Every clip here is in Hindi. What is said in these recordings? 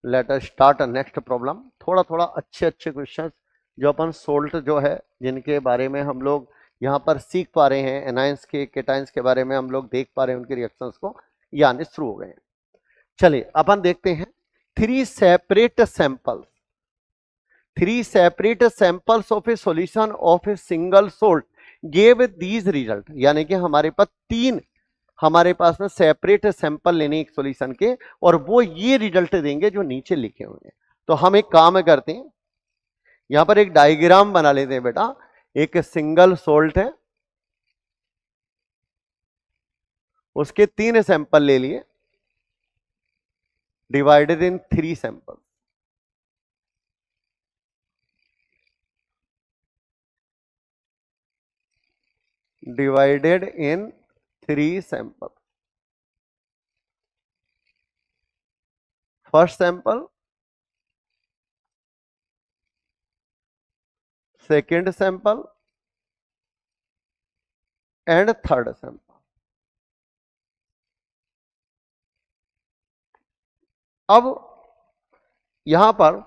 Let us start next problem. थोड़ा थोड़ा अच्छे अच्छे क्वेश्चंस जो अपन सोल्ट जो है जिनके बारे में हम लोग यहाँ पर सीख पा रहे हैं, एनायंस के केटाइंस के बारे में हम लोग देख पा रहे हैं, उनके रिएक्शंस को ये आने शुरू हो गए हैं। चलिए अपन देखते हैं। Three separate samples of A solution of a single salt gave these result, यानी कि हमारे पास में सेपरेट सैंपल लेने एक सॉल्यूशन के और वो ये रिजल्ट देंगे जो नीचे लिखे हुए हैं। तो हम एक काम करते हैं, यहां पर एक डायग्राम बना लेते हैं बेटा। एक सिंगल सोल्ट है, उसके 3 सैंपल ले लिए, divided in 3 sample. Divided in 3 sample. First sample, second sample and third sample. अब यहां पर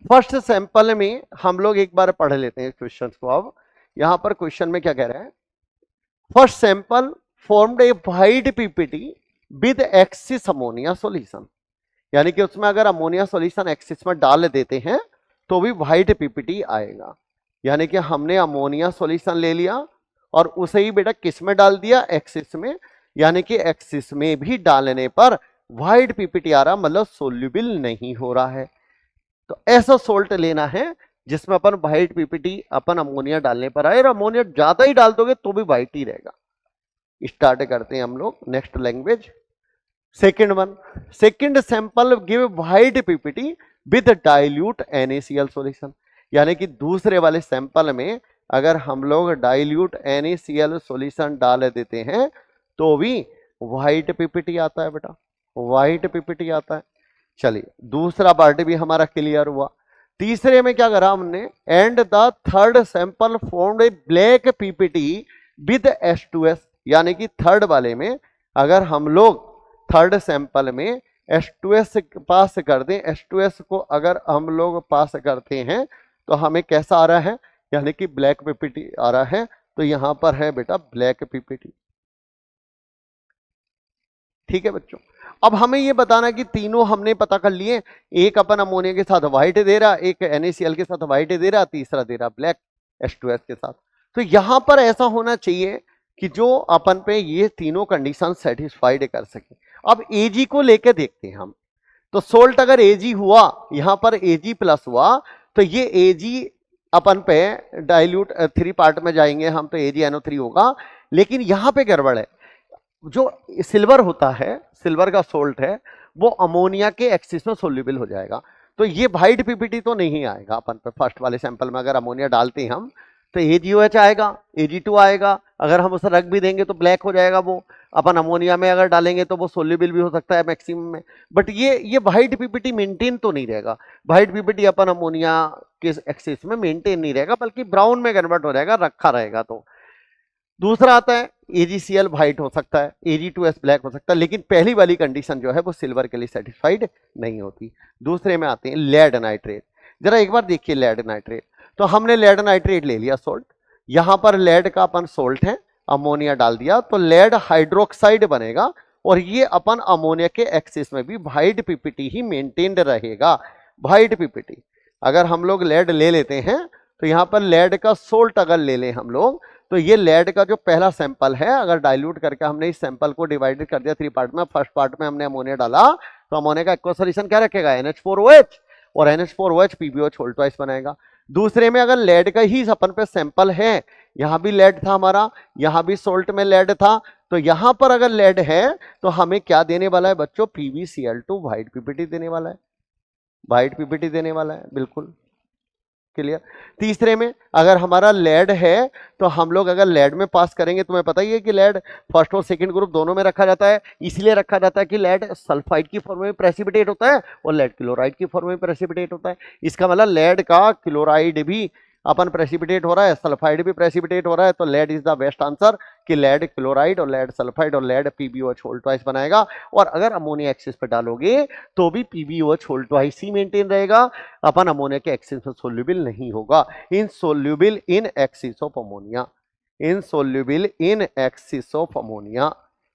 फर्स्ट सैंपल में हम लोग एक बार पढ़ लेते हैं क्वेश्चन को। अब यहां पर क्वेश्चन में क्या कह रहा है, first sample formed A white PPT with axis ammonia solution, यानी कि उसमें अगर अमोनिया सॉल्यूशन एक्सिस में डाल देते हैं तो भी वाइट पीपीटी आएगा। यानी कि हमने अमोनिया सॉल्यूशन ले लिया और उसे ही बेटा किस में डाल दिया, एक्सिस में, यानी कि एक्सिस में भी डालने पर वाइट पीपीटी आ रहा, मतलब सोल्यूबल नहीं हो रहा है। तो ऐसा सोल्ट लेना है जिसमें अपन वाइट पीपीटी अपन अमोनिया डालने पर आए, और अमोनिया ज्यादा ही डाल दोगे तो भी वाइट ही रहेगा। स्टार्ट करते हैं हम लोग next language. Second sample give white PPT with dilute NaCl solution, यानी कि दूसरे वाले सैंपल में अगर हम लोग डाइल्यूट NaCl सॉल्यूशन डाल देते हैं तो भी वाइट पीपीटी आता है बेटा, वाइट पीपीटी आता है। चलिए दूसरा पार्ट भी हमारा क्लियर हुआ। तीसरे में क्या करा हमने, and the third sample formed A black PPT with H2S, यानी कि थर्ड वाले में अगर हम लोग थर्ड सैंपल में H2S पास कर दें, H2S को अगर हम लोग पास करते हैं तो हमें कैसा आ रहा है, यानी कि ब्लैक पीपीटी आ रहा है। तो यहां पर है बेटा ब्लैक पीपीटी। ठीक है बच्चों, अब हमें ये बताना कि तीनों हमने पता कर लिए, एक अपन अमोनिया के साथ व्हाइट दे रहा, एक NaCl के साथ व्हाइट दे रहा, तीसरा दे रहा ब्लैक H2S के साथ। तो यहां पर ऐसा होना चाहिए कि जो अपन पे ये तीनों कंडीशन सेटिस्फाइड कर सके। अब Ag को लेके देखते हैं हम। तो सोल्ट अगर Ag हुआ, यहां पर Ag प्लस हुआ, तो ये Ag अपन पे डाइल्यूट 3 पार्ट में जाएंगे हम, तो AgNO3 होगा। लेकिन यहां पे गड़बड़ है, जो सिल्वर होता है, सिल्वर का सोल्ट है, वो अमोनिया के एक्सिस में सोल्यूबल हो जाएगा। तो ये वाइट पीपीटी तो नहीं आएगा अपन पे। फर्स्ट वाले सैंपल में अगर अमोनिया डालते हैं हम तो AgOH आएगा, Ag2 आएगा। अगर हम उसे रख भी देंगे तो ब्लैक हो जाएगा वो। अपन अमोनिया में अगर डालेंगे तो वो सोल्यूबल भी हो सकता है मैक्सिमम में, बट ये वाइट पीपीटी मेंटेन तो नहीं रहेगा। वाइट पीपीटी अपन अमोनिया के एक्सिस में मेंटेन नहीं रहेगा, बल्कि ब्राउन में कन्वर्ट हो जाएगा, रखा रहेगा। तो दूसरा आता है AgCl व्हाइट हो सकता है, Ag2S ब्लैक हो सकता है, लेकिन पहली वाली कंडीशन जो है वो सिल्वर के लिए सेटिस्फाइड नहीं होती। दूसरे में आते हैं लेड नाइट्रेट। जरा एक बार देखिए लेड नाइट्रेट। तो हमने लेड नाइट्रेट ले लिया सोल्ट, यहां पर लेड का अपन सोल्ट है, अमोनिया डाल दिया तो लेड हाइड्रोक्साइड बनेगा, और ये अपन अमोनिया के एक्सिस में भी व्हाइट पीपीटी ही मेंटेन्ड रहेगा। व्हाइट पीपीटी अगर हम लोग लेड ले लेते हैं तो यहां पर लेड का सोल्ट अगर ले लें हम लोग, तो ये लेड का जो पहला सैंपल है, अगर डाइल्यूट करके हमने इस सैंपल को डिवाइडेड कर दिया 3 पार्ट में, फर्स्ट पार्ट में हमने अमोनिया डाला तो अमोनिया का एक्वस सॉल्यूशन क्या रखेगा, NH4OH, और NH4OH PbOH होल ट्वाइस बनाएगा। दूसरे में अगर लेड का ही अपन पे सैंपल है, यहां भी लेड था हमारा, यहां भी सोल्ट में लेड था, तो यहां पर अगर लेड है तो हमें क्या देने वाला है बच्चों, PbCl2 व्हाइट पीपीटी देने वाला है, व्हाइट पीपीटी देने वाला है। बिल्कुल क्लियर। तीसरे में अगर हमारा लेड है तो हम लोग अगर लेड में पास करेंगे, तुम्हें पता ही है कि लेड फर्स्ट और सेकंड ग्रुप दोनों में रखा जाता है, इसलिए रखा जाता है कि लेड सल्फाइड की फॉर्म में प्रेसिपिटेट होता है और लेड क्लोराइड की फॉर्म में प्रेसिपिटेट होता है। इसका मतलब लेड का क्लोराइड भी अपन प्रेसिपिटेट हो रहा है, सल्फाइड भी प्रेसिपिटेट हो रहा है, तो lead is the best answer. कि लेड क्लोराइड और लेड सल्फाइड और लेड PbOH होल ट्वाइस बनाएगा, और अगर अमोनिया एक्सिस पे डालोगे तो भी PbOH होल ट्वाइस ही मेंटेन रहेगा, अपन अमोनिया के एक्सिस में सोल्यूबल नहीं होगा। Insoluble in axis of ammonia, insoluble in axis of ammonia,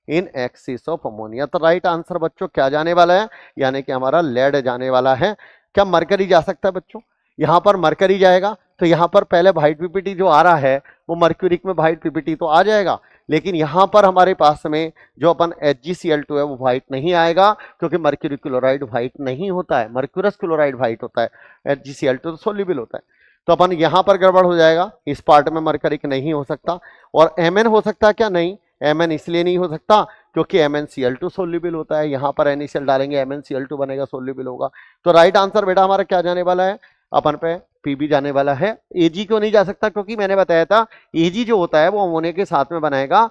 in axis of ammonia. तो राइट आंसर बच्चों क्या जाने वाला है, यानी कि हमारा लेड जाने वाला है। क्या मरकरी जा सकता है बच्चों? यहां पर मरकरी जाएगा तो यहां पर पहले व्हाइट पीपीटी जो आ रहा है वो मर्क्यूरिक में व्हाइट पीपीटी तो आ जाएगा, लेकिन यहां पर हमारे पास में जो अपन HgCl2 है वो व्हाइट नहीं आएगा, क्योंकि मर्क्यूरी क्लोराइड व्हाइट नहीं होता है, मर्क्यूरस क्लोराइड व्हाइट होता है, HgCl2 तो सोल्यूबल होता है। तो अपन यहां पर गड़बड़ हो जाएगा, इस पार्ट में मरकरिक नहीं हो सकता। और Mn हो सकता है क्या? नहीं, Mn इसलिए नहीं हो सकता क्योंकि MnCl2 सोल्यूबल होता है, यहां पर NaCl डालेंगे MnCl2 बनेगा, सोल्यूबल होगा। तो राइट आंसर बेटा हमारा क्या जाने वाला है, अपन पे Pb जाने वाला है। Ag क्यों नहीं जा सकता? क्योंकि मैंने बताया था Ag जो होता है वो अमोनिया के साथ में बनाएगा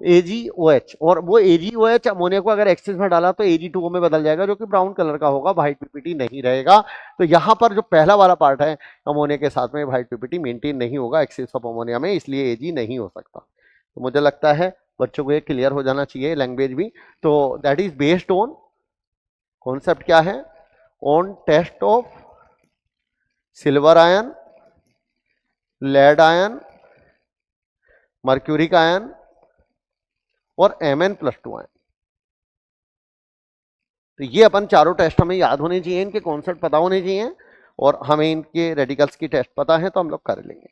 AgOH, और वो AgOH अमोनिया को अगर एक्सिस में डाला तो Ag2O में बदल जाएगा, जो कि ब्राउन कलर का होगा, व्हाइट पीपीटी नहीं रहेगा। तो यहां पर जो पहला वाला पार्ट है अमोनिया के साथ में व्हाइट पीपीटी मेंटेन नहीं होगा एक्सिस ऑफ अमोनिया में, इसलिए Ag नहीं हो सकता। तो मुझे लगता है बच्चों को ये क्लियर हो जाना चाहिए, लैंग्वेज भी। तो that is based on concept क्या है, on test of silver ion, lead ion, mercuric ion और Mn+2 आयन। तो ये अपन चारों टेस्ट हमें याद होने चाहिए, इनके कॉन्सेप्ट पता होने चाहिए, और हमें इनके रेडिकल्स की टेस्ट पता है तो हम लोग कर लेंगे।